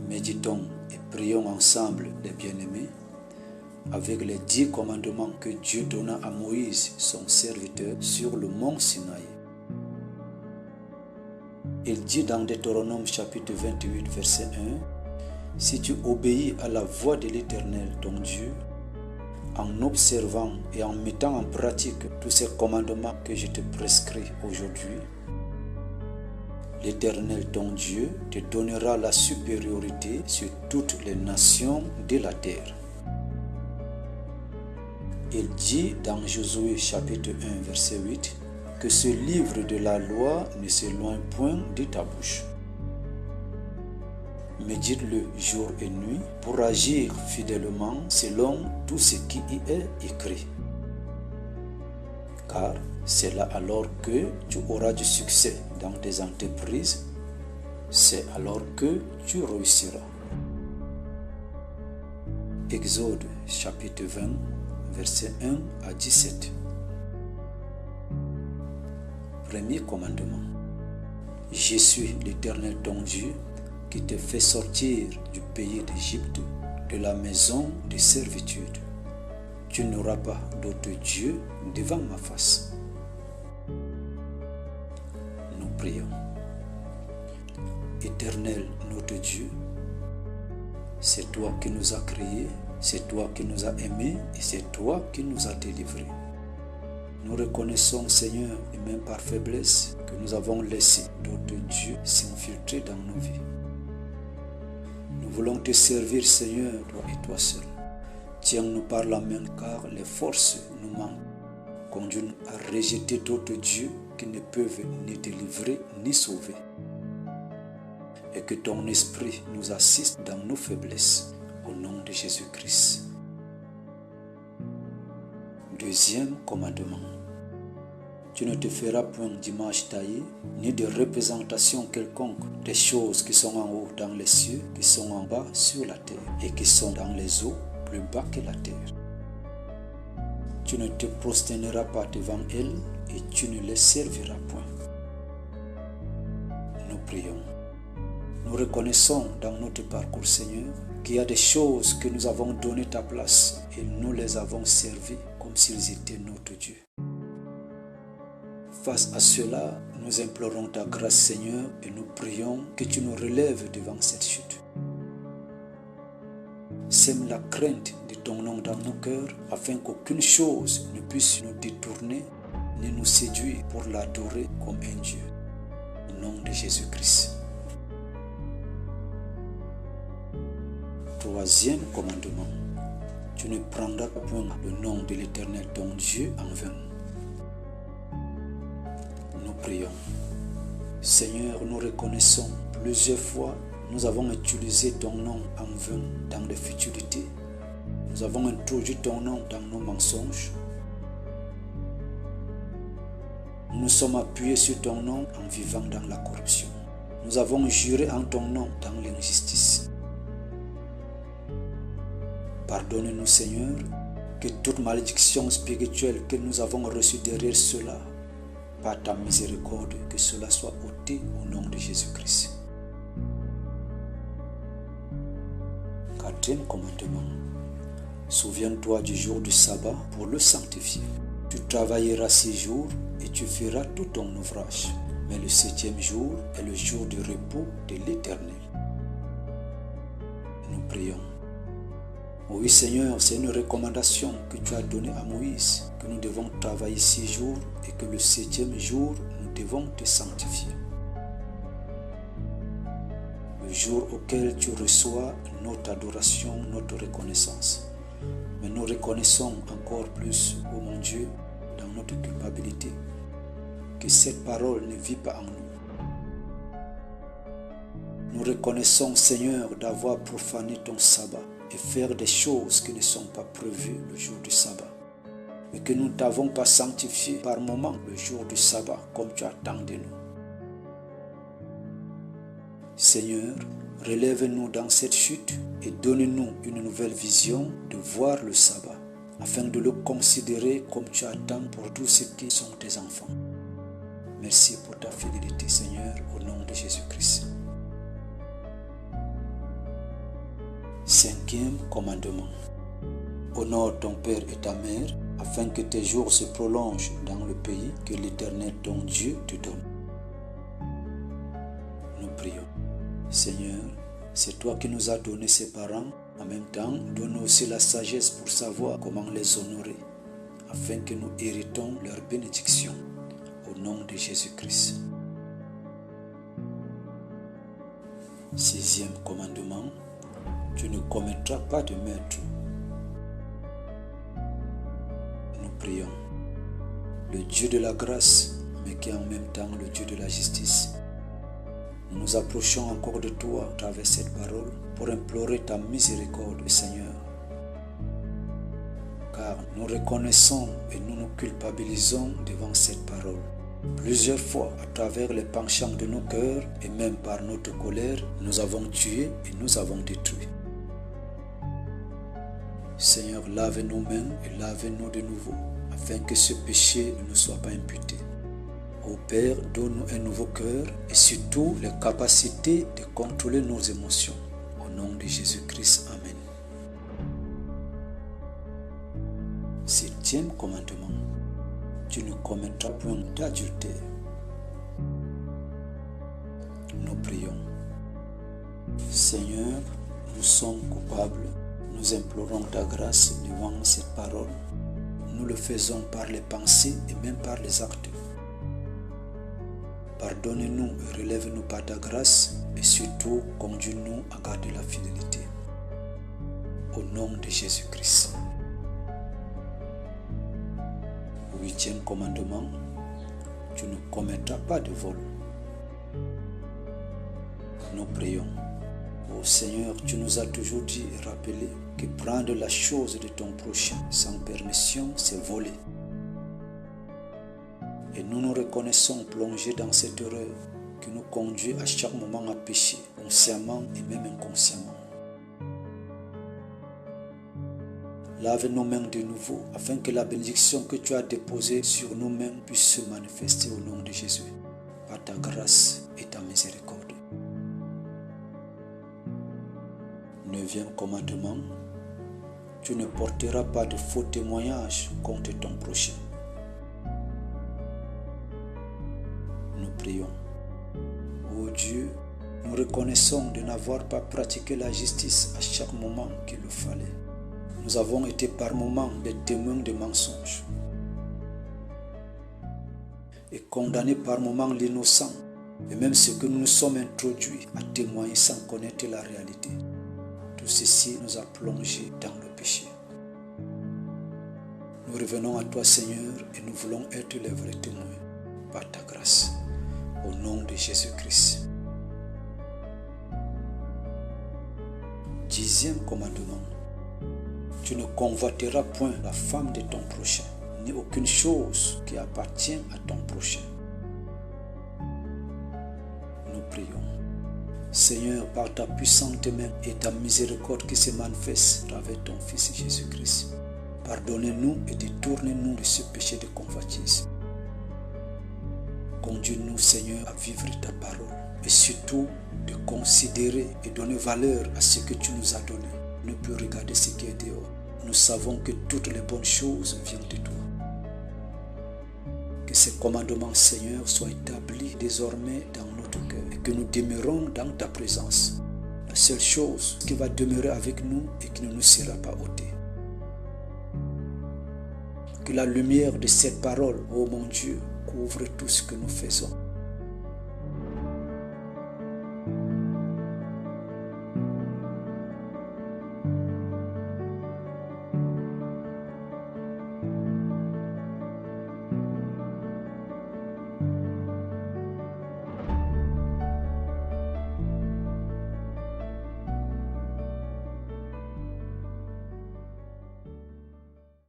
Méditons et prions ensemble, les bien-aimés, avec les 10 commandements que Dieu donna à Moïse, son serviteur, sur le mont Sinaï. Il dit dans Deutéronome chapitre 28, verset 1, « Si tu obéis à la voix de l'Éternel, ton Dieu, en observant et en mettant en pratique tous ces commandements que je te prescris aujourd'hui, l'Éternel, ton Dieu, te donnera la supériorité sur toutes les nations de la terre. » Il dit dans Josué chapitre 1, verset 8, que ce livre de la loi ne s'éloigne point de ta bouche. Médite-le jour et nuit pour agir fidèlement selon tout ce qui y est écrit. Car c'est là alors que tu auras du succès dans tes entreprises, c'est alors que tu réussiras. Exode chapitre 20, versets 1 à 17. Premier commandement. Je suis l'Éternel ton Dieu qui te fait sortir du pays d'Égypte, de la maison de servitude. Tu n'auras pas d'autre Dieu devant ma face. Nous prions. Éternel notre Dieu, c'est toi qui nous as créés, c'est toi qui nous as aimés et c'est toi qui nous as délivrés. Nous reconnaissons, Seigneur, et même par faiblesse, que nous avons laissé d'autres dieux s'infiltrer dans nos vies. Nous voulons te servir, Seigneur, toi et toi seul. Tiens-nous par la main, car les forces nous manquent. Conduis-nous à rejeter d'autres dieux qui ne peuvent ni délivrer ni sauver. Et que ton esprit nous assiste dans nos faiblesses, au nom de Jésus-Christ. Deuxième commandement. Tu ne te feras point d'image taillée, ni de représentation quelconque des choses qui sont en haut dans les cieux, qui sont en bas sur la terre, et qui sont dans les eaux plus bas que la terre. Tu ne te prosterneras pas devant elles, et tu ne les serviras point. Nous prions. Nous reconnaissons dans notre parcours, Seigneur, qu'il y a des choses que nous avons donné ta place et nous les avons servis comme s'ils étaient notre Dieu. Face à cela, nous implorons ta grâce, Seigneur, et nous prions que tu nous relèves devant cette chute. Sème la crainte de ton nom dans nos cœurs, afin qu'aucune chose ne puisse nous détourner ni nous séduire pour l'adorer comme un Dieu. Au nom de Jésus-Christ. Troisième commandement. Tu ne prendras point le nom de l'Éternel ton Dieu en vain. Nous prions. Seigneur, nous reconnaissons plusieurs fois, nous avons utilisé ton nom en vain dans les futilités. Nous avons introduit ton nom dans nos mensonges. Nous nous sommes appuyés sur ton nom en vivant dans la corruption. Nous avons juré en ton nom dans l'injustice. Pardonne-nous, Seigneur, que toute malédiction spirituelle que nous avons reçue derrière cela, par ta miséricorde, que cela soit ôté au nom de Jésus-Christ. Quatrième commandement. Souviens-toi du jour du sabbat pour le sanctifier. Tu travailleras 6 jours et tu feras tout ton ouvrage. Mais le 7e jour est le jour du repos de l'Éternel. Nous prions. Oui Seigneur, c'est une recommandation que tu as donnée à Moïse, que nous devons travailler 6 jours et que le 7e jour, nous devons te sanctifier. Le jour auquel tu reçois notre adoration, notre reconnaissance. Mais nous reconnaissons encore plus, ô mon Dieu, dans notre culpabilité, que cette parole ne vit pas en nous. Nous reconnaissons, Seigneur, d'avoir profané ton sabbat et faire des choses qui ne sont pas prévues le jour du sabbat. Et que nous ne t'avons pas sanctifié par moment le jour du sabbat comme tu attends de nous. Seigneur, relève-nous dans cette chute et donne-nous une nouvelle vision de voir le sabbat, afin de le considérer comme tu attends pour tous ceux qui sont tes enfants. Merci pour ta fidélité, Seigneur, au nom de Jésus-Christ. Cinquième commandement. Honore ton père et ta mère, afin que tes jours se prolongent dans le pays que l'Éternel ton Dieu te donne. Nous prions. Seigneur, c'est toi qui nous as donné ces parents. En même temps, donne-nous aussi la sagesse pour savoir comment les honorer, afin que nous héritons leur bénédiction. Au nom de Jésus-Christ. Sixième commandement. Tu ne commettras pas de meurtre. Nous prions. Le Dieu de la grâce, mais qui est en même temps le Dieu de la justice, nous nous approchons encore de toi à travers cette parole pour implorer ta miséricorde, Seigneur. Car nous reconnaissons et nous nous culpabilisons devant cette parole. Plusieurs fois, à travers les penchants de nos cœurs et même par notre colère, nous avons tué et nous avons détruit. Seigneur, lave nos mains et lave-nous de nouveau, afin que ce péché ne nous soit pas imputé. Ô Père, donne-nous un nouveau cœur et surtout les capacités de contrôler nos émotions. Au nom de Jésus-Christ, Amen. Septième commandement. Tu ne commettras point d'adultère. Nous prions. Seigneur, nous sommes coupables. Nous implorons ta grâce devant cette parole. Nous le faisons par les pensées et même par les actes. Pardonne-nous et relève-nous par ta grâce et surtout conduis-nous à garder la fidélité. Au nom de Jésus-Christ. Huitième commandement. Tu ne commettras pas de vol. Nous prions. Ô Seigneur, tu nous as toujours dit et rappelé que prendre la chose de ton prochain sans permission, c'est voler. Et nous nous reconnaissons plongés dans cette erreur qui nous conduit à chaque moment à pécher, consciemment et même inconsciemment. Lave nos mains de nouveau, afin que la bénédiction que tu as déposée sur nos mains puisse se manifester au nom de Jésus, par ta grâce et ta miséricorde. Neuvième commandement, tu ne porteras pas de faux témoignages contre ton prochain. Nous prions. Ô Dieu, nous reconnaissons de n'avoir pas pratiqué la justice à chaque moment qu'il le fallait. Nous avons été par moments des témoins de mensonges et condamnés par moments l'innocent et même ce que nous nous sommes introduits à témoigner sans connaître la réalité. Tout ceci nous a plongés dans le péché. Nous revenons à toi, Seigneur, et nous voulons être les vrais témoins par ta grâce. Au nom de Jésus-Christ. Dixième commandement. Tu ne convoiteras point la femme de ton prochain, ni aucune chose qui appartient à ton prochain. Nous prions. Seigneur, par ta puissante main et ta miséricorde qui se manifeste à travers ton Fils Jésus-Christ, pardonnez-nous et détournez-nous de ce péché de convoitise. Conduis-nous, Seigneur, à vivre ta parole et surtout de considérer et donner valeur à ce que tu nous as donné. Ne plus regarder ce qui est dehors. Nous savons que toutes les bonnes choses viennent de toi. Que ces commandements, Seigneur, soient établis désormais dans notre cœur et que nous demeurons dans ta présence. La seule chose qui va demeurer avec nous et qui ne nous sera pas ôtée. Que la lumière de cette parole, ô mon Dieu, couvre tout ce que nous faisons